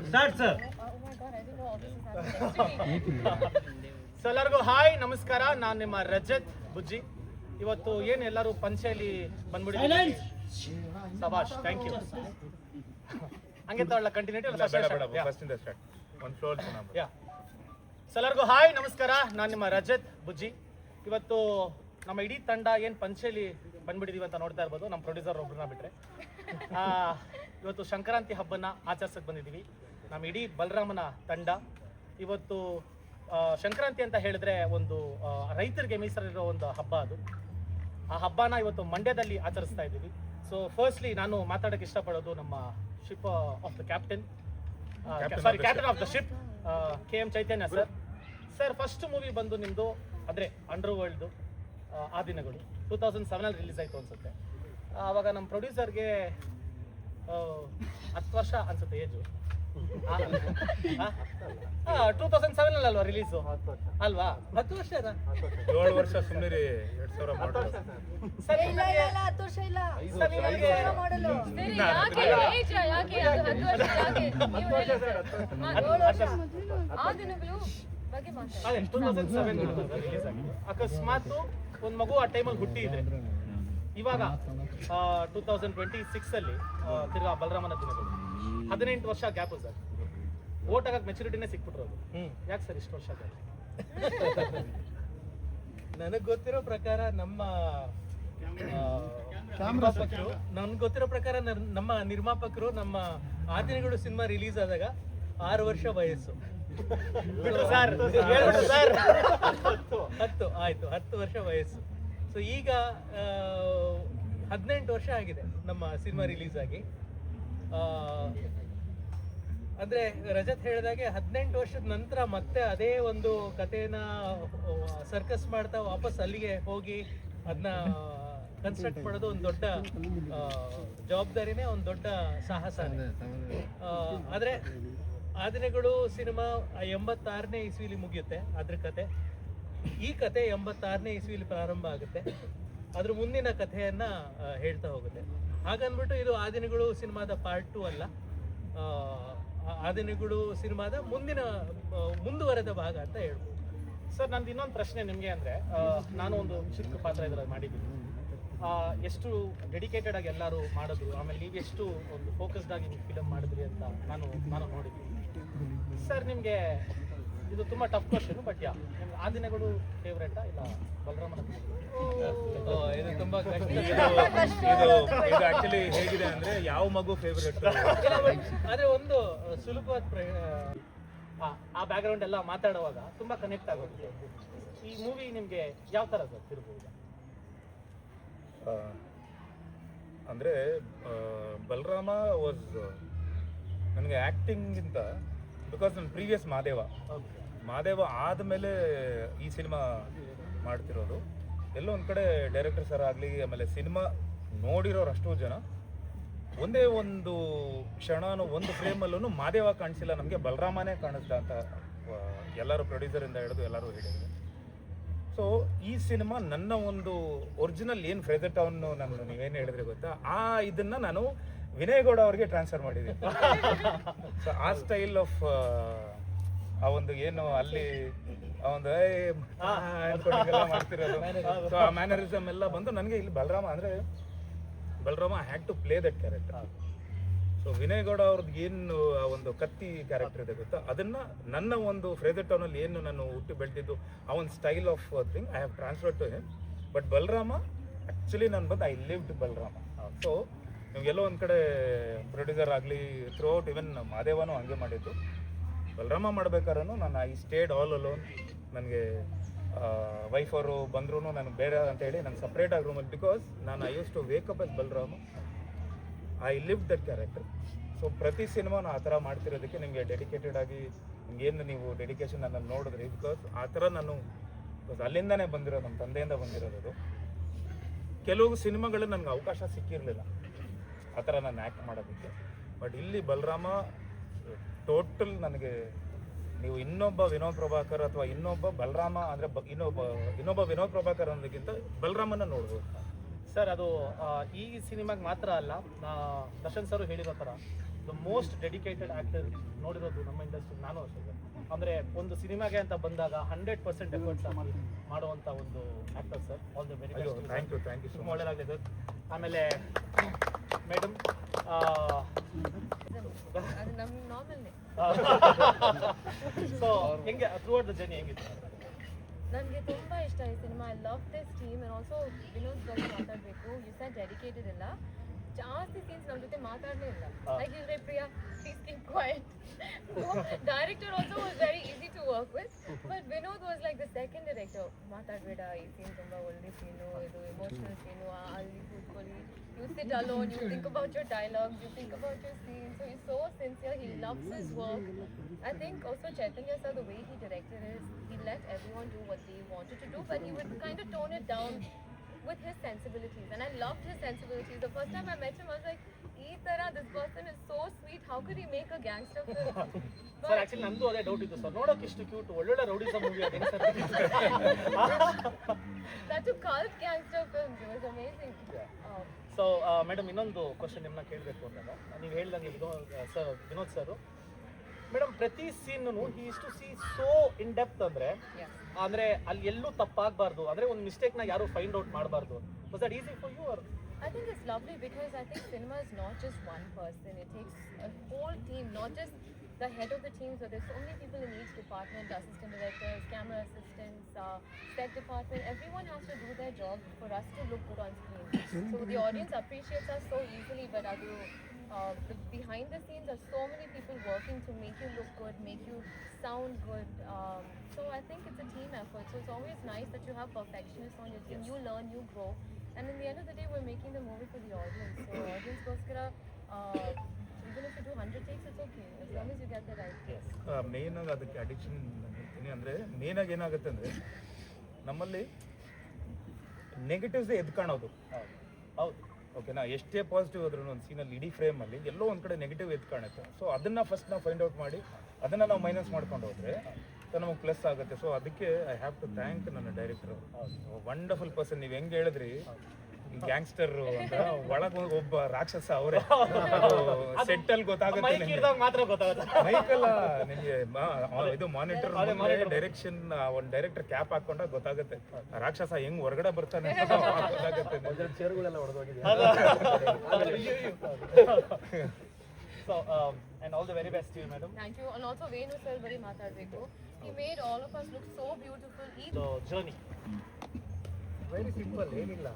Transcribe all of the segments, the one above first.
Start sir. ಎಲ್ಲರಿಗೂ hi ನಮಸ್ಕಾರ. ನಾನು ನಿಮ್ಮ ರಜತ್ ಬುಜ್ಜಿ. ಇವತ್ತು ಏನು ಎಲ್ಲರೂ ಪಂಚೆಯಲ್ಲಿ ಬಂದ್ಬಿಡಿ. ಸಬಾಷ್, ಥ್ಯಾಂಕ್ ಯು. ಹಂಗೆ ತಗೊಳ್ಳ ಕಂಟಿನ್ಯೂಟಿ ಎಲ್ಲರಿಗೂ ಹಾಯ್ ನಮಸ್ಕಾರ. ನಾನು ನಿಮ್ಮ ರಜತ್ ಬುಜ್ಜಿ. ಇವತ್ತು ನಮ್ಮ ಇಡೀ ತಂಡ ಏನು ಪಂಚೆಯಲ್ಲಿ ಬಂದ್ಬಿಟ್ಟಿದೀವಿ ಅಂತ ನೋಡ್ತಾ ಇರ್ಬೋದು. ನಮ್ಮ ಪ್ರೊಡ್ಯೂಸರ್ ಒಬ್ಬರನ್ನ ಬಿಟ್ರೆ ಇವತ್ತು ಸಂಕ್ರಾಂತಿ ಹಬ್ಬನ ಆಚರಿಸಕ್ಕೆ ಬಂದಿದ್ದೀವಿ. ನಮ್ಮ ಇಡೀ ಬಲರಾಮನ ತಂಡ. ಇವತ್ತು ಸಂಕ್ರಾಂತಿ ಅಂತ ಹೇಳಿದ್ರೆ ಒಂದು ರೈತರಿಗೆ ಮೀಸಲಿರೋ ಒಂದು ಹಬ್ಬ. ಅದು ಆ ಹಬ್ಬನ ಇವತ್ತು ಮಂಡ್ಯದಲ್ಲಿ ಆಚರಿಸ್ತಾ ಇದ್ದೀವಿ. ಸೊ ಫಸ್ಟ್ಲಿ ನಾನು ಮಾತಾಡೋಕ್ಕೆ ಇಷ್ಟಪಡೋದು ನಮ್ಮ ship of the captain of the ship KM Chaitanya sir. Sir first movie ಬಂದು ನಿಮ್ಮದು ಅಂದರೆ ಅಂಡರ್ ವರ್ಲ್ಡ್ದು ಆ ದಿನಗಳು 2007 ರಿಲೀಸ್ ಆಯಿತು ಅನ್ಸುತ್ತೆ. ಆವಾಗ ನಮ್ಮ ಪ್ರೊಡ್ಯೂಸರ್ಗೆ 10 ವರ್ಷ ಅನ್ಸುತ್ತೆ ಏಜು. 2007 ಅಲ್ವಾ ರಿಲೀಸು ಅಲ್ವಾ? 10 ವರ್ಷ 7 ವರ್ಷ ಸುಮ್ಮನೆ 2000 ಅಕಸ್ಮಾತ್ ಒಂದು ಮಗು ಆ ಟೈಮಲ್ಲಿ ಹುಟ್ಟಿದ್ರೆ ಇವಾಗ 2026 ಅಲ್ಲಿ ತಿರ್ಗಾ ಬಲರಾಮನ ದಿನಗಳು 18 ವರ್ಷ ಗ್ಯಾಪು ಸರ್. ಓಟ್ ಆಗಕ್ಕೆ ಮೆಚುರಿಟಿನೇ ಸಿಕ್ಬಿಟ್ರೋದು. ಯಾಕೆ ಸರ್ ಇಷ್ಟು ವರ್ಷ ಗ್ಯಾಪ್? ನನಗೆ ಗೊತ್ತಿರೋ ಪ್ರಕಾರ ನಮ್ಮ ನಿರ್ಮಾಪಕರು ನಮ್ಮ ಆದಿನಗಳು ಸಿನಿಮಾ ರಿಲೀಸ್ ಆದಾಗ 6 ವರ್ಷ ವಯಸ್ಸು. 10 ವರ್ಷ ವಯಸ್ಸು. ಸೊ ಈಗ 18 ವರ್ಷ ಆಗಿದೆ ನಮ್ಮ ಸಿನಿಮಾ ರಿಲೀಸ್ ಆಗಿ. ಅಂದ್ರೆ ರಜತ್ ಹೇಳಿದಾಗೆ 18 ವರ್ಷದ ನಂತರ ಮತ್ತೆ ಅದೇ ಒಂದು ಕಥೆನ ಸರ್ಕಸ್ ಮಾಡ್ತಾ ವಾಪಸ್ ಅಲ್ಲಿಗೆ ಹೋಗಿ ಅದನ್ನ ಕನ್ಸ್ಟ್ರಕ್ಟ್ ಮಾಡೋದು ಒಂದು ದೊಡ್ಡ ಜವಾಬ್ದಾರಿನೇ, ಒಂದು ದೊಡ್ಡ ಸಾಹಸನೇ. ಆದ್ರೆ ಆದಿನಗಳು ಸಿನಿಮಾ 86ನೇ ಇಸ್ವಿಲಿ ಮುಗಿಯುತ್ತೆ ಅದ್ರ ಕತೆ. ಈ ಕತೆ 86ನೇ ಇಸ್ವಿಲಿ ಪ್ರಾರಂಭ ಆಗುತ್ತೆ. ಅದ್ರ ಮುಂದಿನ ಕಥೆಯನ್ನ ಹೇಳ್ತಾ ಹೋಗುತ್ತೆ. ಹಾಗನ್ಬಿಟ್ಟು ಇದು ಆದಿನಗಳು ಸಿನಿಮಾದ ಪಾರ್ಟ್ 2 ಅಲ್ಲ, ಆದಿನಗಳು ಸಿನಿಮಾದ ಮುಂದುವರೆದ ಭಾಗ ಅಂತ ಹೇಳ್ಬೋದು. ಸರ್ ನಂದು ಇನ್ನೊಂದು ಪ್ರಶ್ನೆ ನಿಮಗೆ ಅಂದರೆ, ನಾನು ಒಂದು ಚಿಕ್ಕ ಪಾತ್ರ ಇದರಲ್ಲಿ ಮಾಡಿದ್ದೀನಿ. ಎಷ್ಟು ಡೆಡಿಕೇಟೆಡ್ ಆಗಿ ಎಲ್ಲರೂ ಮಾಡಿದ್ರು, ಆಮೇಲೆ ನೀವು ಎಷ್ಟು ಒಂದು ಫೋಕಸ್ಡ್ ಆಗಿ ನೀವು ಫಿಲಮ್ ಮಾಡಿದ್ರಿ ಅಂತ ನಾನು ನೋಡಿದ್ದೀನಿ. ಸರ್ ನಿಮಗೆ ಇದು ತುಂಬ ಟಫ್ ಕ್ವಶನ್, ಬಟ್ ನಿಮ್ಗೆ ಆ ದಿನಗಳು ಫೇವ್ರೇಟಾ ಇಲ್ಲ ಬಲರಾಮನ? ಇದು ತುಂಬಾ ಇದು ಆಕ್ಚುಲಿ ಹೇಗಿದೆ ಅಂದ್ರೆ ಯಾವ ಮಗು ಫೇವರೇಟ್? ಆದ್ರೆ ಒಂದು ಸುಲಭವಾದ ಆ ಬ್ಯಾಕ್ಗ್ರೌಂಡ್ ಎಲ್ಲ ಮಾತಾಡುವಾಗ ತುಂಬಾ ಕನೆಕ್ಟ್ ಆಗುತ್ತೆ. ಈ ಮೂವಿ ನಿಮಗೆ ಯಾವ ಥರ ಸರ್ ತಿರ್ಬೋದು? ಅಂದ್ರೆ ಬಲರಾಮ ವಾಸ್ ನನಗೆ ಆ್ಯಕ್ಟಿಂಗಿಂತ, ಬಿಕಾಸ್ ನನ್ನ ಪ್ರೀವಿಯಸ್ ಮಾದೇವ ಆದಮೇಲೆ ಈ ಸಿನಿಮಾ ಮಾಡ್ತಿರೋದು. ಎಲ್ಲೋ ಒಂದು ಕಡೆ ಡೈರೆಕ್ಟರ್ ಸರ್ ಆಗಲಿ, ಆಮೇಲೆ ಸಿನಿಮಾ ನೋಡಿರೋರು ಅಷ್ಟೋ ಜನ ಒಂದೇ ಒಂದು ಕ್ಷಣನೂ ಒಂದು ಫ್ರೇಮಲ್ಲೂ ಮಾದೇವ ಕಾಣಿಸಿಲ್ಲ, ನಮಗೆ ಬಲರಾಮನೇ ಕಾಣಿಸ್ದ ಅಂತ ಎಲ್ಲರೂ ಪ್ರೊಡ್ಯೂಸರಿಂದ ಹಿಡಿದು ಎಲ್ಲರೂ ಹೇಳಿದ್ರು. ಸೊ ಈ ಸಿನಿಮಾ ನನ್ನ ಒಂದು ಒರಿಜಿನಲ್ ಏನು ಫ್ರೆಜರ್ ಟೌನ್ ನಾನು ನೀವೇನು ಹೇಳಿದ್ರೆ ಗೊತ್ತಾ, ಇದನ್ನು ನಾನು ವಿನಯ್ ಗೌಡ ಅವ್ರಿಗೆ ಟ್ರಾನ್ಸ್ಫರ್ ಮಾಡಿದ್ದೀನಿ. ಸೊ ಆ ಸ್ಟೈಲ್ ಆಫ್ ಆ ಒಂದು ಏನು ಅಲ್ಲಿ ಆ ಒಂದು ಮಾಡ್ತಿರೋದು, ಸೊ ಆ ಮ್ಯಾನರಿಸಮ್ ಎಲ್ಲ ಬಂದು ನನಗೆ ಇಲ್ಲಿ Balarama had to play that character. So Vinay Gowda ಅವ್ರದ್ದು ಏನು ಆ ಒಂದು ಕತ್ತಿ ಕ್ಯಾರೆಕ್ಟರ್ ಇದೆ ಗೊತ್ತಾ, ಅದನ್ನು ನನ್ನ ಒಂದು ಫ್ರೇಜರ್ ಟೌನಲ್ಲಿ ಏನು ನಾನು ಹುಟ್ಟು ಬೆಳೆದಿದ್ದು ಆ ಒಂದು style of thing I have transfer to him. But Balarama actually ನಾನು ಬಂದು ಐ ಲಿವ್ಡ್ ಬಲರಾಮ. ಸೊ ನಿಮಗೆಲ್ಲೋ ಒಂದು ಕಡೆ ಪ್ರೊಡ್ಯೂಸರ್ ಆಗಲಿ ಥ್ರೂ ಔಟ್, ಇವನ್ ಮಾದೇವನೂ ಹಂಗೆ ಮಾಡಿದ್ದು. ಬಲರಾಮ ಮಾಡ್ಬೇಕಾದ್ರೂ ನಾನು ಐ ಸ್ಟೇಡ್ ಆಲ್ ಅಲೋನ್. ನನಗೆ ವೈಫ್ ಅವರು ಬಂದ್ರೂ ನಾನು ಬೇಡ ಅಂತ ಹೇಳಿ ನಾನು ಸಪ್ರೇಟಾಗಿ ರೂಮಲ್ಲಿ, ಬಿಕಾಸ್ ನಾನು I use to wake up as Balarama, I live that character. So ಪ್ರತಿ ಸಿನಿಮಾನು ಆ ಥರ ಮಾಡ್ತಿರೋದಕ್ಕೆ ನಿಮಗೆ ಡೆಡಿಕೇಟೆಡ್ ಆಗಿ ನಿಮಗೇನು ನೀವು ಡೆಡಿಕೇಶನ್ ನನ್ನನ್ನು ನೋಡಿದ್ರಿ, ಬಿಕಾಸ್ ಆ ಥರ ನಾನು ಅಲ್ಲಿಂದನೇ ಬಂದಿರೋದು, ನಮ್ಮ ತಂದೆಯಿಂದ ಬಂದಿರೋದು. ಕೆಲವು ಸಿನಿಮಾಗಳು ನನಗೆ ಅವಕಾಶ ಸಿಕ್ಕಿರಲಿಲ್ಲ ಆ ಥರ ನಾನು ಆ್ಯಕ್ಟ್ ಮಾಡೋದಕ್ಕೆ. ಬಟ್ ಇಲ್ಲಿ ಬಲರಾಮ ಟೋಟಲ್ ನನಗೆ, ನೀವು ಇನ್ನೊಬ್ಬ ವಿನೋದ್ ಪ್ರಭಾಕರ್ ಅಥವಾ ಇನ್ನೊಬ್ಬ ಬಲರಾಮ ಅಂದರೆ ಇನ್ನೊಬ್ಬ ವಿನೋದ್ ಪ್ರಭಾಕರ್ ಅನ್ನೋದಕ್ಕಿಂತ ಬಲರಾಮನ ನೋಡ್ಬೋದು ಸರ್. ಅದು ಈ ಸಿನಿಮಾಗೆ ಮಾತ್ರ ಅಲ್ಲ, ದರ್ಶನ್ ಸರ್ ಹೇಳಿರೋ ಥರ ದ ಮೋಸ್ಟ್ ಡೆಡಿಕೇಟೆಡ್ ಆಕ್ಟರ್ ನೋಡಿರೋದು ನಮ್ಮ ಇಂಡಸ್ಟ್ರಿ ನಾನು ಅಷ್ಟೇ ಸರ್. ಅಂದರೆ ಒಂದು ಸಿನಿಮಾಗೆ ಅಂತ ಬಂದಾಗ 100% ಎಫರ್ಟ್ಸ್ ಹಾಕಿ ಮಾಡುವಂಥ ಒಂದು actor sir. All the very best. Thank you ತುಂಬ ಒಳ್ಳೆಯದಾಗಲಿ ಸರ್. ಆಮೇಲೆ ಮೇಡಮ್ ಅದು ನಮ್ಮ ನಾರ್ಮಲ್ನೇ. ಸೊ ಹೆಂಗೆ ಥ್ರೂ ಔಟ್ ದ ಜರ್ನಿ ಹೆಂಗಿತ್ತು? ನನಗೆ ತುಂಬ ಇಷ್ಟ ಈ cinema. I love this team and also Vinod ಬಗ್ಗೆ ಮಾತಾಡಬೇಕು. ಯು ಸೈಡ್ ಡೆಡಿಕೇಟೆಡ್ ಇಲ್ಲ, ಜಾಸ್ತಿ ಸೀನ್ಸ್ ನಮ್ಮ ಜೊತೆ ಮಾತಾಡಲೇ ಇಲ್ಲ. ಲೈಕ್ ಇದ್ರೆ Priya please keep quiet. Director also was very easy to work with, but Vinod was like the second director. ಮಾತಾಡಬೇಡ, ಈ ಸೀನ್ ತುಂಬ ಒಳ್ಳೆ ಸೀನು, ಇದು ಎಮೋಷನಲ್ ಸೀನು, ಅಲ್ಲಿ ಕೂತ್ಕೊಳ್ಳಿ, you sit alone, you think about your dialogues, you think about your scenes. So he's so sincere, he loves his work. I think also Chaitanya sir, the way he directed is, he let everyone do what they wanted to do, but he would kind of tone it down with his sensibilities. And I loved his sensibilities. The first time I met him, I was like, ee tara, this person is so sweet, how could he make a gangster film? Sir actually ನಂದು ಅದೇ doubt ಇತ್ತು sir. ನೋಡೋಕೆ ಇಷ್ಟು cute, ಒಳ್ಳೊಳ್ಳೆ rowdyism movie ಅದು ಹೆಂಗೆ sir? That to cult gangster films, it was amazing. So madam ಇನ್ನೊಂದು question ನಿಮ್ಮನ್ನ ಕೇಳಬೇಕು ಅಂದಾಗ ನೀವು ಹೇಳ್ದಂಗೆ ವಿನೋದ್ ಸರ್ ಮೇಡಮ್ ಪ್ರತಿ scene he is to see so in depth ಅಂದರೆ Yeah. ಅಂದರೆ ಅಲ್ಲಿ ಎಲ್ಲೂ ತಪ್ಪಾಗಬಾರ್ದು, ಅಂದರೆ ಒಂದು ಮಿಸ್ಟೇಕ್ನ ಯಾರು ಫೈಂಡ್ ಔಟ್ ಮಾಡಬಾರ್ದು. Was that easy for you are? I think it's lovely because I think cinema is not just one person. It takes a whole team, not just the head of the team. So there's so many people in each department, assistant directors, camera assistants, set department. Everyone has to do their job for us to look good on screen. So the audience appreciates us so easily, but the behind the scenes are so many people working to make you look good, make you sound good. So I think it's a team effort. So it's always nice that you have perfectionists on your team. You learn, you grow. And in the end of the day, we're making the movie for the audience. So audience goskara, even if you do 100 takes, it's okay, as long as you get the right take. Main ಆಗಿ ಅದಕ್ಕೆ addiction ಹೇಳ್ತೀನಿ. ಅಂದರೆ main ಆಗಿ ಏನಾಗುತ್ತೆ ಅಂದರೆ ನಮ್ಮಲ್ಲಿ ನೆಗೆಟಿವ್ಸೇ ಎದ್ದು ಕಾಣೋದು. ಹೌದು ಓಕೆನಾ, ಎಷ್ಟೇ ಪಾಸಿಟಿವ್ ಆದ್ರೂ ಒಂದು ಸೀನಲ್ಲಿ ಇಡೀ ಫ್ರೇಮಲ್ಲಿ ಎಲ್ಲೋ ಒಂದು ಕಡೆ ನೆಗೆಟಿವ್ ಎದ್ದು ಕಾಣುತ್ತೆ. ಸೊ ಅದನ್ನು ಫಸ್ಟ್ ನಾವು ಫೈಂಡ್ ಔಟ್ ಮಾಡಿ ಅದನ್ನು ನಾವು ಮೈನಸ್ ಮಾಡ್ಕೊಂಡು ಹೋದರೆ ನಮಗೆ ಪ್ಲಸ್ ಆಗುತ್ತೆ. ಸೊ ಅದಕ್ಕೆ ಐ ಹ್ಯಾವ್ ಟು ಥ್ಯಾಂಕ್ ನನ್ನ ಡೈರೆಕ್ಟರ್. Wonderful person. ನೀವು ಹೆಂಗೆ ಹೇಳಿದ್ರಿ ಈ ಗ್ಯಾಂಗ್ಸ್ಟರ್ ಅಂತ, ಒಳಗೆ ಒಬ್ಬ ರಾಕ್ಷಸ ಅವರೇ. ಸೆಟ್ಟಲ್ಲಿ ಗೊತ್ತಾಗುತ್ತೆ ನಿಮಗೆ, ಮಾತ್ರ ಗೊತ್ತಾಗುತ್ತೆ. ಮೈಕಲ್ಲ ನಿಮಗೆ ಇದು ಮಾನಿಟರ್ ಡೈರೆಕ್ಷನ್. ಒಂದು ಡೈರೆಕ್ಟರ್ ಕ್ಯಾಪ್ ಹಾಕೊಂಡಾಗ ಗೊತ್ತಾಗುತ್ತೆ ರಾಕ್ಷಸ ಹೆಂಗ್ ಹೊರಗಡೆ ಬರ್ತಾನೆ ಅಂತ ಗೊತ್ತಾಗುತ್ತೆ. ಚೇರುಗಳೆಲ್ಲ ಹೊಡೆದೋಗಿದೆ. So and all the very best to you, madam. Thank you. And also Venu sir very matadbeku. He made all of us look so beautiful. So journey very simple, ಏನಿಲ್ಲ.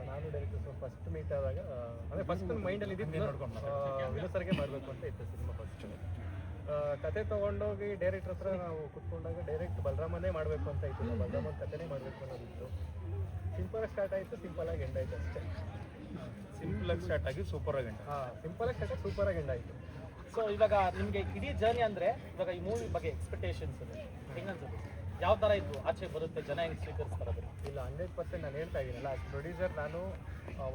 ನಾನು director first meet ಆದಾಗ ಅಂದರೆ first ಮೈಂಡಲ್ಲಿ ಇದ್ದಿದ್ದು ವಿನೋದ್ ಸರ್ಗೆ ಮಾಡಬೇಕು ಅಂತ ಇತ್ತು ಸಿನಿಮಾ. ಫಸ್ಟ್ ಕತೆ ತೊಗೊಂಡೋಗಿ ಡೈರೆಕ್ಟರ್ ಹತ್ರ ನಾವು ಕುತ್ಕೊಂಡಾಗ ಡೈರೆಕ್ಟ್ ಬಲರಾಮನೇ ಮಾಡಬೇಕು ಅಂತ ಇತ್ತು. ಬಲರಾಮನ್ ಕತೆನೇ ಮಾಡಬೇಕು ಅನ್ನೋದಿತ್ತು. ಸಿಂಪಲಾಗಿ ಸ್ಟಾರ್ಟ್ ಆಯಿತು, ಸಿಂಪಲಾಗಿ ಎಂಡ್ ಆಯಿತು ಅಷ್ಟೇ. ಸಿಂಪಲ್ ಆಗಿ ಸ್ಟಾರ್ಟ್ ಆಗಿ ಸೂಪರ್ ಆಗಿ ಸಿಂಪಲಾಗಿ ಸ್ಟಾರ್ಟ್ ಆಗಿ ಸೂಪರಾಗಿ ಎಂಡ್ ಆಯಿತು. ಸೊ ಇವಾಗ ನಿಮಗೆ ಇಡೀ ಜರ್ನಿ ಅಂದರೆ ಇವಾಗ ಈ ಮೂವಿ ಬಗ್ಗೆ ಎಕ್ಸ್ಪೆಕ್ಟೇಷನ್ಸ್ ಇದೆ ಹೆಂಗನ್ಸುತ್ತೆ? ಯಾವ ಥರ ಇತ್ತು, ಆಚೆ ಬರುತ್ತೆ, ಜನ ಹೆಂಗೆ ಸ್ವೀಕರಿಸ್ತಾರೆ? ಇಲ್ಲ 100% ನಾನು ಹೇಳ್ತಾ ಇದ್ದೀನಲ್ಲ, ಪ್ರೊಡ್ಯೂಸರ್ ನಾನು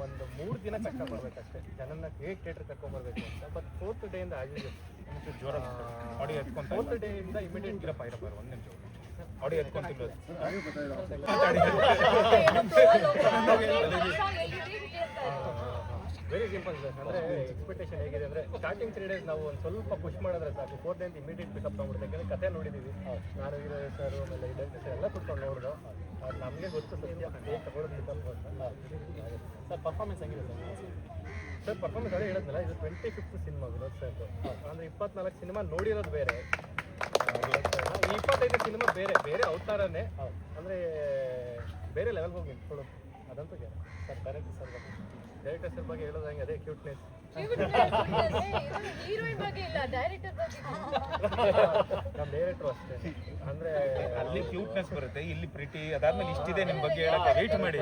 ಒಂದು 3 ದಿನ ಕರ್ಕೊಂಡ್ಬರ್ಬೇಕಷ್ಟೇ ಜನನ್ನ ಹೇಗೆ ಥಿಯೇಟ್ರ್ ಕರ್ಕೊಂಡ್ಬರ್ಬೇಕು ಅಂತ. ಬಟ್ 4th ಡೇಯಿಂದ ಆಗಿದೆ ಜೋರ ಆಡಿಯೋ ಎತ್ಕೊಂತ 4th ಡೇಯಿಂದ ಇಮಿಡಿಯೇಟ್ ಇರಪ್ಪ ಒಂದು ನಿಮಿಷ ಆಡಿಯೋ ಎತ್ಕೊಂತಿಲ್ಲ. Very simple sir. ಅಂದರೆ ಎಕ್ಸ್ಪೆಕ್ಟೇಷನ್ ಹೇಗಿದೆ ಅಂದರೆ ಸ್ಟಾರ್ಟಿಂಗ್ 3 ಡೇಸ್ ನಾವು ಒಂದು ಸ್ವಲ್ಪ ಪುಷ್ ಮಾಡಿದ್ರೆ ಸಾಕು. 4th ಡೇ ಅಂತ ಇಮಿಡಿಯೇಟ್ ಪಿಕಪ್ ತೊಗೊಂಡ್ಬಿಡ್ತು. ಯಾಕಂದರೆ ಕತೆ ನೋಡಿದ್ದೀವಿ ನಾನು, ಹೀರೋ ಸರ್, ಆಮೇಲೆ ಡೈರೆಕ್ಟರ್ ಸರ್ ಎಲ್ಲ ಕುತ್ಕೊಂಡು ನೋಡಿದ್ರು. ಅದು ನಮಗೆ ಗೊತ್ತು ಸತ್ಯ ಹೇಗೆ ತಗೊಳ್ಳೋದು ಪಿಕಪ್ ಅಂತ. ಸರ್ ಪರ್ಫಾರ್ಮೆನ್ಸ್ ಹೆಂಗಿದೆ ಸರ್ ಪರ್ಫಾರ್ಮೆನ್ಸ್ ಅದೇ ಹೇಳಿದ್ನಲ್ಲ, ಇದು 25th ಸಿನಿಮಾ ವಿನೋದ್ ಸರ್ದು. ಅಂದರೆ 24 ಸಿನಿಮಾ ನೋಡಿರೋದು ಬೇರೆ, ಈ 25 ಸಿನಿಮಾ ಬೇರೆ ಬೇರೆ ಅವತಾರನೇ. ಅಂದರೆ ಬೇರೆ ಲೆವೆಲ್ಗೆ ಹೋಗಿ ನಿಂತ್ಕೊಳ್ಳೋದು ಅದಂತೂ ಜನ. ಸರ್ ಡೈರೆಕ್ಟರ್ ಸರ್ ಬಗ್ಗೆ ಹೇಳೋದಂಗೆ ಅದೇ ಕ್ಯೂಟ್ನೆಸ್. ಹೀರೋಯಿನ್ ಬಗ್ಗೆ ಇಲ್ಲ, ಡೈರೆಕ್ಟರ್ ಬಗ್ಗೆ. ನಮ್ಮ ಡೈರೆಕ್ಟ್ರು ಅಷ್ಟೇ. ಅಂದರೆ ಅಲ್ಲಿ ಕ್ಯೂಟ್ನೆಸ್ ಬರುತ್ತೆ, ಇಲ್ಲಿ ಪ್ರೀತಿ, ಅದಾದ್ಮೇಲೆ ಇಷ್ಟಿದೆ ನಿಮ್ಮ ಬಗ್ಗೆ ಹೇಳಕ್ಕೆ ವೇಟ್ ಮಾಡಿ.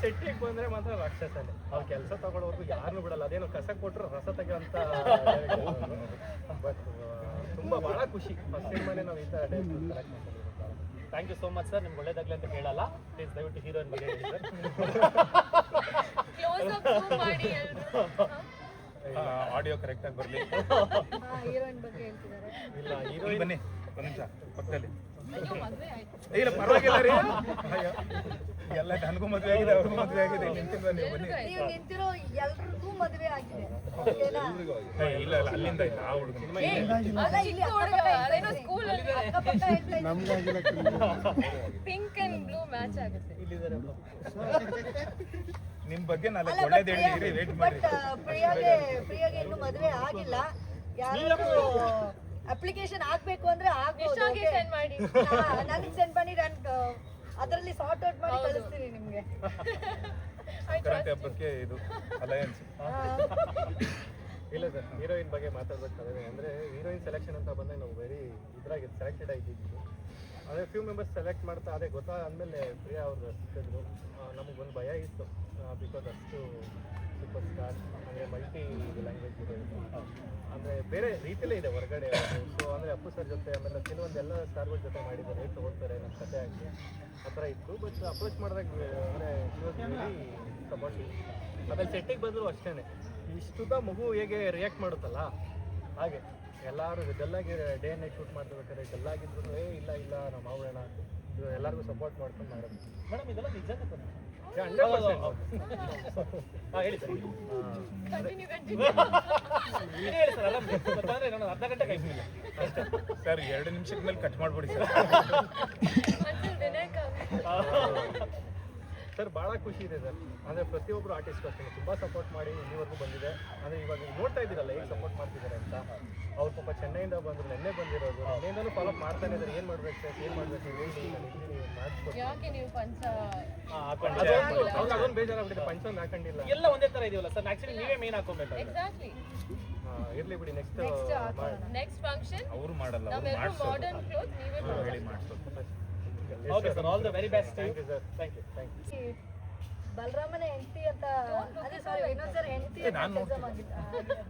ಸೆಟ್ಟಿಗೆ ಬಂದರೆ ಮಾತ್ರ ರಾಕ್ಷಸನೇ. ಅವ್ರು ಕೆಲಸ ತಗೊಳ್ಳೋರ್ಗು ಯಾರನ್ನೂ ಬಿಡಲ್ಲ. ಅದೇನೋ ಕಸ ಕೊಟ್ಟರು ರಸ ತೆಗೆಯುವಂಥ. ಬಟ್ ತುಂಬ ಭಾಳ ಖುಷಿ ಫಸ್ಟ್ ಸಿನಿಮಾನೇ ನಾವು ಈ ಥರ ಡೈರೆಕ್ಟರ್ ಸೆಲೆಕ್ಟ್ ಮಾಡ್ಕೊಂಡಿರೋದು. Thank you so much sir. ನಿಮ್ಗೆ ಒಳ್ಳೇದಾಗಲಿ ಅಂತ ಹೇಳಲ್ಲ, ಪ್ಲೀಸ್ ದಯವಿಟ್ಟು ಹೀರೋಯಿನ್ ಬಗ್ಗೆ ಹೇಳಿ ಸರ್. ಕ್ಲೋಸ್ ಅಪ್ ಜೂಮ್ ಮಾಡಿ ಎಲ್ರು. ಆಡಿಯೋ ಕರೆಕ್ಟಾಗಿ ಬರಲಿ. ಹೀರೋಯಿನ್ ಬಗ್ಗೆ ಹೇಳ್ತಿದ್ದಾರೆ. ಇಲ್ಲ ಇಲ್ಲಿ ಹೀರೋಯಿನ್ ಬನ್ನಿ ಒಂದು ನಿಮಿಷ ಪಕ್ಕದಲ್ಲಿ. ಅಯ್ಯೋ ಮದುವೆ ಆಯ್ತು. ಇಲ್ಲ ಪರವಾಗಿಲ್ಲ ರೀ. ಎಲ್ಲ ನನಗೂ ಮದುವೆ ಆಗಿದೆ, ಅವ್ರಿಗೂ ಮದುವೆ ಆಗಿದೆ, ನಿಂತಿಲ್ವಾ ನೀವು ಬನ್ನಿ. ನೀವು ನಿಂತಿರೋ ಎಲ್ರಿಗೂ ಮದುವೆ ಆಗಿದೆ ಓಕೆನಾ? ಇಲ್ಲ ಇಲ್ಲ, ಅಲ್ಲಿಂದ ಇಲ್ಲ ಆ ಹುಡುಗ ಅಲ್ಲ, ಇಲ್ಲಿ ಅದೇನೋ ಸ್ಕೂಲಲ್ಲಿ ಅಕ್ಕಪಕ್ಕ ಹೇಳ್ತಾ ಇದ್ದೀನಿ. ಪಿಂಕ್ ಅಂಡ್ ಬ್ಲೂ ಮ್ಯಾಚ್ ಆಗುತ್ತೆ. ಇಲ್ಲಿದ್ದಾರೆ ನಿಮ್ ಬಗ್ಗೆ ನಾಲ್ಕು ಅಲ್ಲ, ಒಳ್ಳೇದು ಹೇಳಿರಿ, ವೇಟ್ ಮಾಡಿ. ಪ್ರಿಯಾಗೆ ಇನ್ನು ಮದುವೆ ಆಗಿಲ್ಲ. ಯಾರು ಅಪ್ಲಿಕೇಶನ್ ಹಾಕ್ಬೇಕು ಅಂದ್ರೆ ಆಗ್ಬೋದು. ಇಷ್ಟಾಗಿ send ಮಾಡಿ. ನನಗೆ ಸೆಂಡ್ ಮಾಡಿ ನಾನು ಅದರಲ್ಲಿ ಸಾರ್ಟ್ ಔಟ್ ಮಾಡಿ ಕಳಿಸ್ತೀನಿ ನಿಮ್ಗೆ. ಸಂಕ್ರಾಂತಿ ಹಬ್ಬಕ್ಕೆ ಇದು ಅಲಯನ್ಸ್. ಇಲ್ಲ ಸರ್, ಹೀರೋಯಿನ್ ಬಗ್ಗೆ ಮಾತಾಡ್ಬೇಕಾದ್ರೆ ಅಂದರೆ ಹೀರೋಯಿನ್ ಸೆಲೆಕ್ಷನ್ ಅಂತ ಬಂದಾಗ ನಾವು ವೆರಿ ಇದ್ರಾಗಿ ಸೆಲೆಕ್ಟೆಡ್ ಆಗಿದ್ದೀವಿ. ಅದೇ ಫ್ಯೂ ಮೆಂಬರ್ಸ್ ಸೆಲೆಕ್ಟ್ ಮಾಡ್ತಾ ಅದೇ ಗೊತ್ತಾದ್ಮೇಲೆ ಪ್ರಿಯಾ ಅವ್ರು ಸಿಕ್ಕಿದ್ರು. ನಮಗೊಂದು ಭಯ ಇತ್ತು, ಬಿಕಾಸ್ ಅಷ್ಟು ಸೂಪರ್ ಸ್ಟಾರ್ ಅಂದರೆ ಮಲ್ಟಿ ಲ್ಯಾಂಗ್ವೇಜ್ ಹೀರೋಯಿನ್, ಅಂದರೆ ಬೇರೆ ರೀತಿಯಲ್ಲೇ ಇದೆ ಹೊರಗಡೆ. ಸೊ ಅಂದರೆ ಅಪ್ಪು ಸರ್ ಜೊತೆ ಆಮೇಲೆ ಕೆಲವೊಂದೆಲ್ಲ ಸ್ಟಾರ್ಗಳ ಜೊತೆ ಮಾಡಿದ್ದಾರೆ, ಹೇಗೆ ತೊಗೊಳ್ತಾರೆ ನಮ್ಮ ಕಥೆ ಆಗಿ ಆ ಥರ ಇತ್ತು. ಬಟ್ ಅಪ್ರೋಚ್ ಮಾಡಿದಾಗ ಅಂದರೆ ವೆರಿ ಸಪೋರ್ಟಿವ್. ಆಮೇಲೆ ಸೆಟ್ಟಿಗೆ ಬಂದರೂ ಅಷ್ಟೇ, ಇಷ್ಟುದ ಮಗು ಹೇಗೆ ರಿಯಾಕ್ಟ್ ಮಾಡುತ್ತಲ್ಲ ಹಾಗೆ ಎಲ್ಲರೂ ಡಲ್ಲಾಗಿ ಡೇ ಆ್ಯಂಡ್ ನೈಟ್ ಶೂಟ್ ಮಾಡ್ತಿರ್ಬೇಕಾದ್ರೆ ಡಲ್ಲಾಗಿದ್ರು ಇಲ್ಲ ಇಲ್ಲ ನಾವು ಮಾಡೋಣ ಇದು ಎಲ್ಲರಿಗೂ ಸಪೋರ್ಟ್ ಮಾಡ್ಕೊಂಡು ಮಾಡೋದು. ಮೇಡಮ್ ಇದೆಲ್ಲ ನಿಜನೇ ತಾನೆ? 100%. ಹೇಳಿ ಸರ್. ಕಂಟಿನ್ಯೂ ನೀವೇ ಹೇಳಿ ಸರ್, ಆರಾಮ್ ಗೊತ್ತಾದ್ರೆ ನಾನು ಅರ್ಧ ಗಂಟೆ ಕೈಸಿಲ್ಲ ಅಷ್ಟೇ. ಸರ್ 2 ನಿಮಿಷದ ಮೇಲೆ ಕಟ್ ಮಾಡ್ಬಿಡಿ ಸರ್. ಸರ್ ಭಾಳ ಖುಷಿ ಇದೆ ಸರ್. ಅಂದರೆ ಪ್ರತಿಯೊಬ್ಬರು ಆರ್ಟಿಸ್ಟ್ ಅಷ್ಟೇ ತುಂಬ ಸಪೋರ್ಟ್ ಮಾಡಿ ಇಲ್ಲಿವರೆಗೂ ಬಂದಿದೆ. ಅಂದರೆ ಇವಾಗ ನೋಡ್ತಾ ಇದ್ದೀರಲ್ಲ ಹೇಗೆ ಸಪೋರ್ಟ್ ಮಾಡ್ತಿದ್ದಾರೆ ಅಂತ. ಅವ್ರು ಪಾಪ ಚೆನ್ನೈಯಿಂದ ಬಂದರು, ನೆನ್ನೆ ಬಂದಿರೋದು, ನೆನ್ನೆಯಿಂದಲೂ ಫಾಲೋ ಮಾಡ್ತಾನೆ ಇದ್ದಾರೆ. ಏನು ಮಾಡ್ಬೇಕು ಸರ್, ಏನು ಮಾಡಬೇಕು ಹೇಳಿ ಮಾಡಿಸ್ಕೊಡ್ತೀನಿ. ಯಾಕೆ ನೀವು ಪಂಚ ಅವ್ರಿಗೆ ಅದೊಂದು ಬೇಜಾರಾಗ್ಬಿಟ್ಟಿದೆ, ಪಂಚೊಂದು ಹಾಕೊಂಡಿಲ್ಲ. ಎಲ್ಲ ಒಂದೇ ತರ ಇದೆಯಲ್ಲ ಸರ್, ಆಕ್ಚುಲಿ ನೀವೇ ಮೇನ್ ಹಾಕೋಬೇಕು. ಎಕ್ಸಾಕ್ಟ್ಲಿ. ಇರ್ಲಿ ಬಿಡಿ, ನೆಕ್ಸ್ಟ್ ನೆಕ್ಸ್ಟ್ ಫಂಕ್ಷನ್ ಅವ್ರು ಮಾಡಲ್ಲ, ಅವ್ರು ನಾವೆಲ್ಲರೂ ಮಾಡ್ಸೋದು. ಮಾಡರ್ನ್ ಕ್ಲೋತ್ ನೀವೇ ಹೇಳಿ ಮಾಡಿಸೋದು. Okay sir, all the very best. Thank you sir, thank you. ಬಲರಾಮನ ಹೆಂಡತಿ ಅಂತ ಅದೇ ಸಾರಿ ವಿನೋದ್ ಸರ್ ಹೆಂಡತಿ ಅಂತ ಕೆಲಸ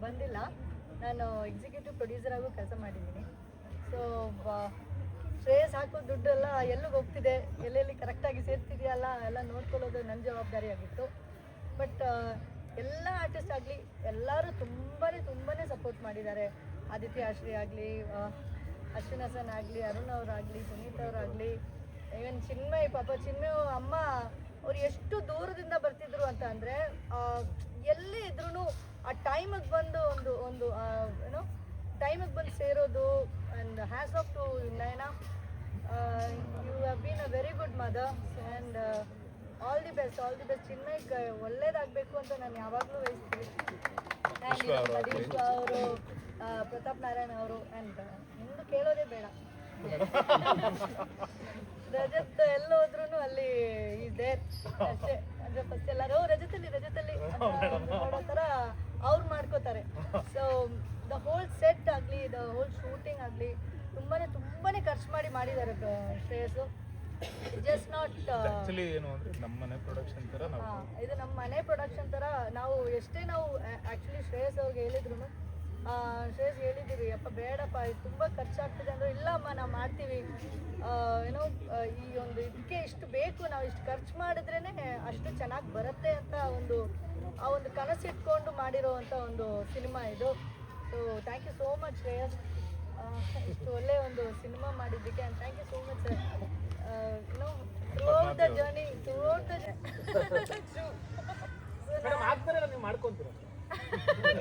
ಬಂದಿಲ್ಲ. ನಾನು ಎಕ್ಸಿಕ್ಯೂಟಿವ್ ಪ್ರೊಡ್ಯೂಸರ್ ಆಗು ಕೆಲಸ ಮಾಡಿದ್ದೀನಿ. ಸೊ ಶ್ರೇಯಸ್ ಹಾಕೋ ದುಡ್ಡೆಲ್ಲ ಎಲ್ಲಿಗೆ ಹೋಗ್ತಿದೆ, ಎಲ್ಲೆಲ್ಲಿ ಕರೆಕ್ಟಾಗಿ ಸೇರ್ತಿದೆಯಲ್ಲ ಎಲ್ಲ ನೋಡ್ಕೊಳ್ಳೋದು ನನ್ನ ಜವಾಬ್ದಾರಿ ಆಗಿತ್ತು. ಬಟ್ ಎಲ್ಲ ಆರ್ಟಿಸ್ಟ್ ಆಗಲಿ ಎಲ್ಲರೂ ತುಂಬಾ ಸಪೋರ್ಟ್ ಮಾಡಿದ್ದಾರೆ. ಆದಿತ್ಯ ಆಶ್ರಯ ಆಗಲಿ, ಅಶ್ವಿನ್ ಹಾಸನ್ ಆಗಲಿ, ಅರುಣ್ ಅವರಾಗಲಿ, ಪುನೀತ್ ಅವರಾಗಲಿ, ಈವನ್ ಚಿನ್ಮಯ್, ಪಾಪ ಚಿನ್ಮಯ್ ಅಮ್ಮ ಅವ್ರು ಎಷ್ಟು ದೂರದಿಂದ ಬರ್ತಿದ್ರು ಅಂತ ಅಂದರೆ ಎಲ್ಲೇ ಇದ್ರೂ ಆ ಟೈಮಿಗೆ ಬಂದು ಒಂದು ಏನೋ ಟೈಮಿಗೆ ಬಂದು ಸೇರೋದು. And hats off to Nayana, you have been a very good mother and all the best ಚಿನ್ಮಯ್ಗೆ ಒಳ್ಳೇದಾಗಬೇಕು ಅಂತ ನಾನು ಯಾವಾಗಲೂ ಬಯಸ್ತೀನಿ. ಆ್ಯಂಡ್ ಸತೀಶ್ ಅವರು, ಪ್ರತಾಪ್ ನಾರಾಯಣ್ ಅವರು, ಆ್ಯಂಡ್ ನಿಮ್ಮದು ಕೇಳೋದೇ ಬೇಡ, ರಜತ್ ಎಲ್ಲೋದ್ರೂ ಅಲ್ಲಿ ಇದೆ ಅಷ್ಟೇ. ಅಂದರೆ ಫಸ್ಟ್ ಎಲ್ಲರೂ ರಜತಲ್ಲಿ ನೋಡೋ ಥರ ಅವ್ರು ಮಾಡ್ಕೋತಾರೆ. ಸೊ ದ ಹೋಲ್ ಸೆಟ್ ಆಗಲಿ, ದ ಹೋಲ್ ಶೂಟಿಂಗ್ ಆಗಲಿ ತುಂಬಾ ಖರ್ಚು ಮಾಡಿದ್ದಾರೆ ಶ್ರೇಯಸ್ಸು. ಜಸ್ಟ್ ನಾಟ್ ಆಕ್ಚುಲಿ ಏನು ಅಂದ್ರೆ ನಮ್ಮ ಮನೆ ಪ್ರೊಡಕ್ಷನ್ ತರ ನಾವು ಇದು ನಮ್ಮ ಮನೆ ಪ್ರೊಡಕ್ಷನ್ ಥರ. ನಾವು ಎಷ್ಟೇ ನಾವು ಆ್ಯಕ್ಚುಲಿ ಶ್ರೇಯಸ್ ಅವ್ರಿಗೆ ಹೇಳಿದ್ರು, ಶ್ರೇಯಸ್ ಹೇಳಿದ್ದೀವಿ, ಅಪ್ಪ ಬೇಡಪ್ಪ ಇದು ತುಂಬ ಖರ್ಚಾಗ್ತದೆ ಅಂದರೆ, ಇಲ್ಲಮ್ಮ ನಾವು ಮಾಡ್ತೀವಿ, ಏನೋ ಈ ಒಂದು ಇದಕ್ಕೆ ಇಷ್ಟು ಬೇಕು, ನಾವು ಇಷ್ಟು ಖರ್ಚು ಮಾಡಿದ್ರೇ ಅಷ್ಟು ಚೆನ್ನಾಗಿ ಬರುತ್ತೆ ಅಂತ ಆ ಒಂದು ಕನಸಿಟ್ಕೊಂಡು ಮಾಡಿರೋವಂಥ ಒಂದು ಸಿನಿಮಾ ಇದು. So thank you so much Shreyas, ಇಷ್ಟು ಒಳ್ಳೆಯ ಒಂದು ಸಿನಿಮಾ ಮಾಡಿದ್ದಕ್ಕೆ. And thank you so much throughout the journey. Madam ಆಗ್ತಾರೆ ನೀವು ಮಾಡ್ಕೊಂತೀರ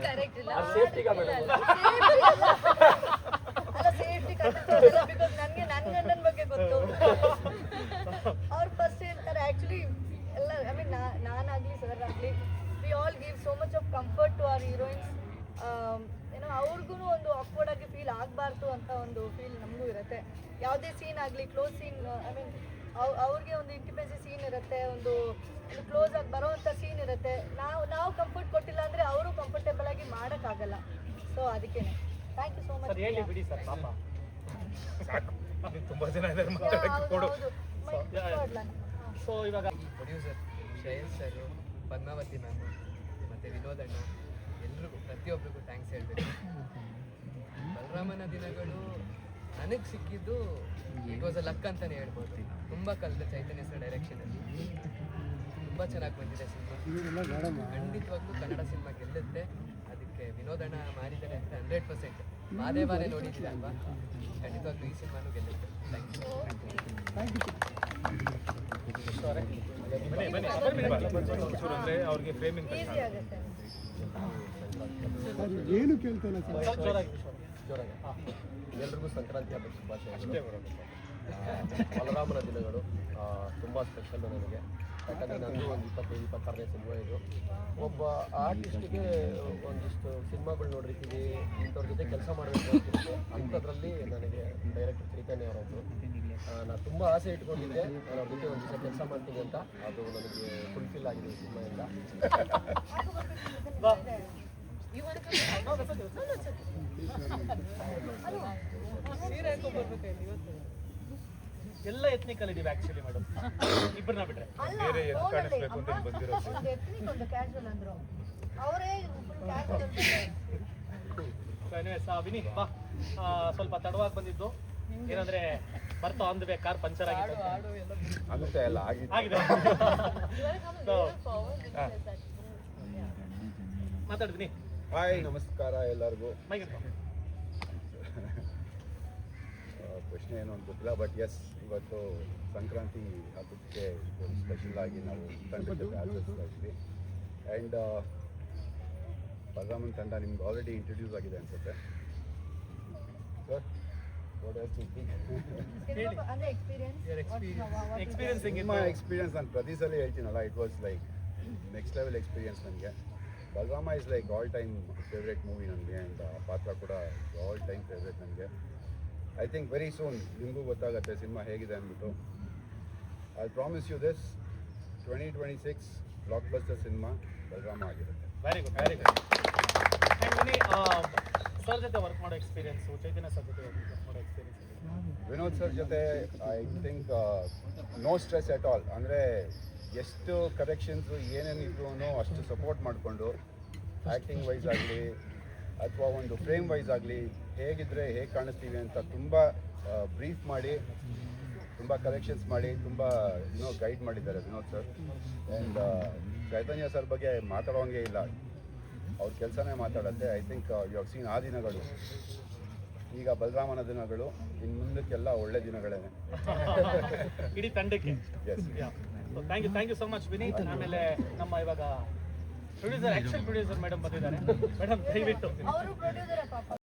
ಕರೆಕ್ಟ್ ಇಲ್ಲ. ಅಲ್ಲ ಸೇಫ್ಟಿ ಬಿಕಾಸ್ ನನಗೆ ನನ್ನ ಗಂಡನ ಬಗ್ಗೆ ಗೊತ್ತು. ಅವ್ರು ಫಸ್ಟ್ ಹೇಳ್ತಾರೆ ಆ್ಯಕ್ಚುಲಿ ಎಲ್ಲ, ಐ ಮೀನ್ ನಾನಾಗಲಿ ಸರ್ ಆಗಲಿ, we all give so much of comfort to our heroines. ಏನೋ ಅವ್ರಿಗೂ ಒಂದು ಆಕ್ವರ್ಡ್ ಆಗಿ ಫೀಲ್ ಆಗಬಾರ್ದು ಅಂತ ಒಂದು ಫೀಲ್ ನಮಗೂ ಇರುತ್ತೆ. ಯಾವುದೇ ಸೀನ್ ಆಗಲಿ, ಕ್ಲೋಸ್ ಸೀನ್, ಐ ಮೀನ್ ಅವ್ರಿಗೆ ಒಂದು ಇಂಟಿಮೆಸಿ ಸೀನ್ ಇರುತ್ತೆ, ಒಂದು ಕ್ಲೋಸ್ ಆಗಿ ಬರೋವಂಥ ಸೀನ್ ಇರುತ್ತೆ. ನಾವು ಕಂಫರ್ಟ್ ಕೊಟ್ಟಿಲ್ಲ ಅಂದರೆ ಅವರು ಕಂಫರ್ಟೇಬಲ್ ಆಗಿ ಮಾಡೋಕ್ಕಾಗಲ್ಲ. ಸೊ ಅದಕ್ಕೇ thank you so much. Sir ಹೇಳಿ ಬಿಡಿ ಸರ್, ಪಾಪ ಸಾಕು, ತುಂಬಾ ಜನ ಇದ್ದಾರೆ ಮಾತಾಡಕ್ಕೆ ಕೊಡು. ಸೊ ಇವಾಗ producer Shreyas sir, Padmavati ma'am ಮತ್ತು ವಿನೋದ್ ಅಣ್ಣ ಎಲ್ರಿಗೂ ಪ್ರತಿಯೊಬ್ಬರಿಗೂ ಥ್ಯಾಂಕ್ಸ್ ಹೇಳಬೇಕು. ಬಲರಾಮನ ದಿನಗಳು ನನಗೆ ಸಿಕ್ಕಿದ್ದು ಇಟ್ ವಾಸ್ ಅ ಲಕ್ ಅಂತಲೇ ಹೇಳ್ಬೋದು. ತುಂಬ ಕಲಿತೆ ಚೈತನ್ಯ ಸರ್ ಡೈರೆಕ್ಷನಲ್ಲಿ, ತುಂಬ ಚೆನ್ನಾಗಿ ಬಂದಿದೆ ಸಿನಿಮಾ. ಖಂಡಿತವಾಗ್ಲೂ ಕನ್ನಡ ಸಿನಿಮಾ ಗೆಲ್ಲುತ್ತೆ. ಅದಕ್ಕೆ ವಿನೋದ್ ಅಣ್ಣ ಮಾಡಿದ್ದಾರೆ ಅಂದರೆ 100%. ಮಾದೇವಾನೇ ನೋಡಿದ್ದೀರ ಅಲ್ವಾ, ಖಂಡಿತವಾಗ್ಲೂ ಈ ಸಿನಿಮಾನು ಗೆಲ್ಲುತ್ತೆ. Thank you. ಒಂಚೂರು ಅಂದ್ರೆ ಅವ್ರಿಗೆ ಫ್ರೇಮಿಂಗ್ ಕಷ್ಟ ಈಸಿ ಆಗುತ್ತೆ. ಏನು ಕೇಳ್ತಾಯಿಲ್ಲ ಸ್ವಲ್ಪ ಜೋರಾಗಿ ಜೋರಾಗಿ ಎಲ್ರಿಗೂ ಸಂಕ್ರಾಂತಿ ಹಬ್ಬದ ಶುಭಾಶಯಗಳು. ಬಲರಾಮನ ದಿನಗಳು ತುಂಬ ಸ್ಪೆಷಲ್ಲು ನನಗೆ. ಯಾಕಂದರೆ ನಂದು ಒಂದು 25-26ನೇ ಸಿನಿಮಾ ಇದು. ಒಬ್ಬ ಆರ್ಟಿಸ್ಟಿಗೆ ಒಂದಿಷ್ಟು ಸಿನಿಮಾಗಳು ನೋಡಿರ್ತೀವಿ, ಇಂಥವ್ರ ಜೊತೆ ಕೆಲಸ ಮಾಡಬೇಕು ಅಂತಿರುತ್ತೆ. ಅಂಥದ್ರಲ್ಲಿ ನನಗೆ ಡೈರೆಕ್ಟರ್ ಚೈತನ್ಯ ಅವರೊಬ್ಬರು. ನಾನು ತುಂಬ ಆಸೆ ಇಟ್ಕೊಂಡಿದ್ದೆ ಅವ್ರ ಜೊತೆ ಒಂದು ದಿವಸ ಕೆಲಸ ಮಾಡ್ತೀನಿ ಅಂತ. ಅದು ನನಗೆ ಫುಲ್ಫಿಲ್ ಆಗಿದೆ ಈ ಸಿನಿಮಾಯಿಂದ. You want to come? No, that's okay. No, it's okay. ಸೀರೆ ಹಾಕೊಂಡ್ ಬರ್ಬೇಕಲ್ಲಿ ಇವತ್ತು. ಎಲ್ಲ ಎತ್ನಿಕಲ್ ಇದೀವಿ ಆಕ್ಚುಲಿ ಮೇಡಮ್, ಇಬ್ಬರನ್ನ ಬಿಟ್ರೆ. ಅಲ್ಲ, ಬೇರೆ ಎದ್ದು phone ಅಲ್ಲಿ ಕಾಣಿಸ್ಬೇಕು ಅಂತ ಅಮ್ಮ ಬಂದಿರೋದು. ಒಂದು ethnic, ಒಂದು ಕ್ಯಾಶುವಲ್ ಅಂದ್ರು. ಅವರೇ ಫುಲ್ ಕ್ಯಾಶುವಲ್ ಅಂತ. ವಿನಿ ಬಾ, ಸ್ವಲ್ಪ ತಡವಾಗಿ ಬಂದಿದ್ದು. ಏನಂದ್ರೆ ಬರ್ತಾ on the way car puncture ಆಗಿದೆ. ಆಗುತ್ತೆ ಎಲ್ಲ ಆಗಿದೆ. ಆಗಿದೆ. You want to come a little forward because there's that. ಮಾತಾಡ್ತೀನಿ. ಹಾಯ್ ನಮಸ್ಕಾರ ಎಲ್ಲರಿಗೂ. ಮೈಗೆ ಪ್ರಶ್ನೆ ಏನು ಅಂತ ಗೊತ್ತಿಲ್ಲ, ಬಟ್ ಎಸ್ ಇವತ್ತು ಸಂಕ್ರಾಂತಿ ಹಬ್ಬಕ್ಕೆ ಸ್ಪೆಷಲ್ ಆಗಿ ನಾವು ತಂಡದ ಜೊತೆ ಆಚರಿಸ್ತಾ ಇದ್ವಿ. ಆ್ಯಂಡ್ ಬಲರಾಮನ್ ತಂಡ ನಿಮ್ಗೆ ಆಲ್ರೆಡಿ ಇಂಟ್ರೊಡ್ಯೂಸ್ ಆಗಿದೆ ಅನ್ಸುತ್ತೆ ಸರ್. ಸಿನಿಮಾ ಅಂದ್ರೆ ಎಕ್ಸ್ಪೀರಿಯನ್ಸ್ ನಿಮ್ಮ ಎಕ್ಸ್ಪೀರಿಯನ್ಸ್ ನಾನು ಪ್ರತಿ ಸಲ ಹೇಳ್ತೀನಲ್ಲ, it was like next level experience ನನಗೆ. Balarama is like all time favourite movie ನನಗೆ. ಆ್ಯಂಡ್ ಪಾತ್ರ ಕೂಡ ಆಲ್ ಟೈಮ್ ಫೇವ್ರೇಟ್ ನನಗೆ. ಐ ಥಿಂಕ್ ವೆರಿ ಸೂನ್ ನಿಮಗೂ ಗೊತ್ತಾಗುತ್ತೆ ಸಿನಿಮಾ ಹೇಗಿದೆ ಅಂದ್ಬಿಟ್ಟು. I promise you this, 2026 blockbuster cinema Balarama ಆಗಿರುತ್ತೆ. Very good, very good. Vini sir ಜೊತೆ ವರ್ಕ್ ಮಾಡೋ ಎಕ್ಸ್ಪೀರಿಯನ್ಸು, ಚೈತನ್ಯ ಸರ್ ಜೊತೆ ವರ್ಕ್ ಮಾಡೋ ಎಕ್ಸ್ಪೀರಿಯನ್ಸ್. ವಿನೋದ್ ಸರ್ ಜೊತೆ I think no stress at all. ಅಂದರೆ ಎಷ್ಟು ಕರೆಕ್ಷನ್ಸು ಏನೇನಿದ್ರು ಅಷ್ಟು ಸಪೋರ್ಟ್ ಮಾಡಿಕೊಂಡು ಆ್ಯಕ್ಟಿಂಗ್ ವೈಸ್ ಆಗಲಿ ಅಥವಾ ಒಂದು ಫ್ರೇಮ್ ವೈಸ್ ಆಗಲಿ ಹೇಗಿದ್ರೆ ಹೇಗೆ ಕಾಣಿಸ್ತೀವಿ ಅಂತ ತುಂಬ ಬ್ರೀಫ್ ಮಾಡಿ, ತುಂಬ ಕರೆಕ್ಷನ್ಸ್ ಮಾಡಿ, ತುಂಬ ಗೈಡ್ ಮಾಡಿದ್ದಾರೆ Vinod sir. And Chaitanya sir ಬಗ್ಗೆ ಮಾತಾಡೋಂಗೆ ಇಲ್ಲ, ಅವ್ರ ಕೆಲಸನೇ ಮಾತಾಡುತ್ತೆ. I think you have seen ಆ ದಿನಗಳು, ಈಗ ಬಲರಾಮನ ದಿನಗಳು, ಇನ್ನು ಮುಂದಕ್ಕೆಲ್ಲ ಒಳ್ಳೆ ದಿನಗಳೇ ಇಡೀ ತಂಡಕ್ಕೆ. Yes. Thank you so much Vini. ಆಮೇಲೆ ನಮ್ಮ ಇವಾಗ ಪ್ರೊಡ್ಯೂಸರ್, ಆ್ಯಕ್ಷನ್ ಪ್ರೊಡ್ಯೂಸರ್ ಮೇಡಮ್ ಬಂದಿದ್ದಾರೆ. ಮೇಡಮ್ ದಯವಿಟ್ಟು ಅವರು ಪ್ರೊಡ್ಯೂಸರ್ ಪಾಪ.